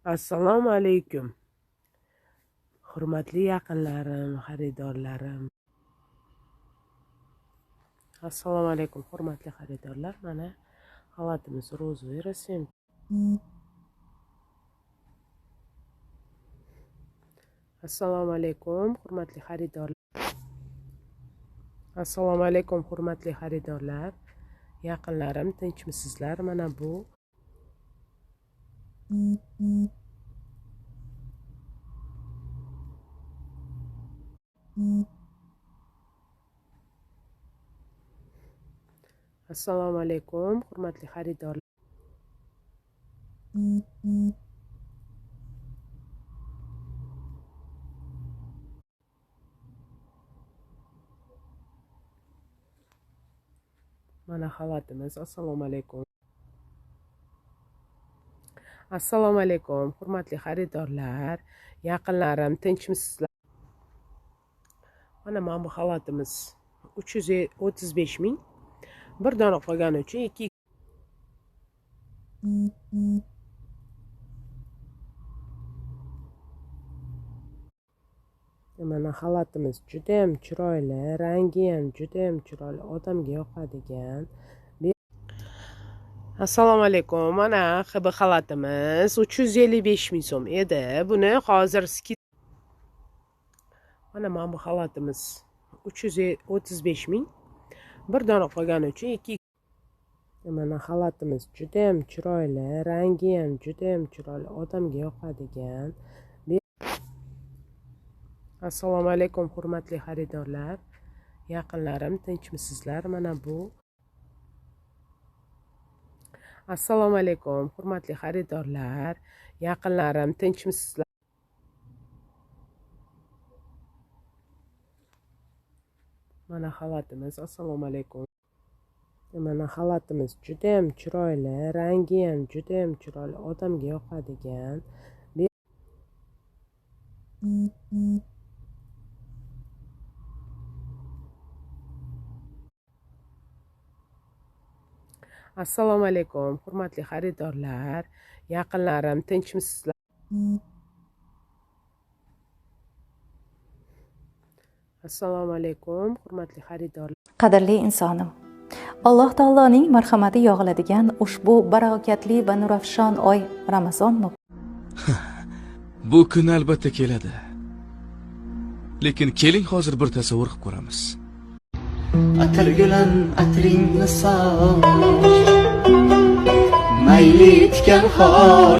Assalomu alaykum. Hurmatli yaqinlarim, xaridorlarim. Assalomu alaykum, hurmatli xaridorlar. Mana xalatimiz Rozvera sem. Assalomu alaykum, hurmatli xaridorlar. Assalomu alaykum, hurmatli xaridorlar. Yaqinlarim, tinchmisizlar? Mana bu Assalomu alaykum, hurmatli xaridorlar. Mana xalatimiz. Assalomu alaykum. Assalomu alaykum, hurmatli xaridorlar. Yaqinlarim, tinchmisizlar? Mana bu xalatimiz 335 ming. Bir dona qolgani uchun 2 Mana xalatimiz juda ham chiroyli, rangi ham juda ham chiroyli, odamga yoqadigan. Assalomu alaykum. Mana bu xalatimiz 355 ming so'm edi. Buni hozir mana bu xalatimiz 335 ming. Bir dona qolgani uchun 2 Mana xalatimiz juda ham chiroyli, rangi ham juda ham chiroyli, odamga yoqadigan. Assalomu alaykum, hurmatli xaridorlar. Yaqinlarim, tinchmisizlar? Mana bu Assalomu alaykum, hurmatli xaridorlar. Yaqinlarim, tinchmisizlar? Mana xalatimiz. Assalomu alaykum. Mana xalatimiz juda ham chiroyli, rangi ham juda ham chiroyli, odamga yoqadigan. Assalomu alaykum, hurmatli xaridorlar. Yaqinlarim, tinchmisizlar? Assalomu alaykum, hurmatli xaridorlar. Qadrli insonim, Alloh taoloning marhamati yog'iladigan ushbu barakatli va nurafshon oy Ramazonmi? Bu kun albatta keladi. Lekin keling hozir bir tasavvur qilib ko'ramiz. Atirgilan atringni soch, mayli etgan xor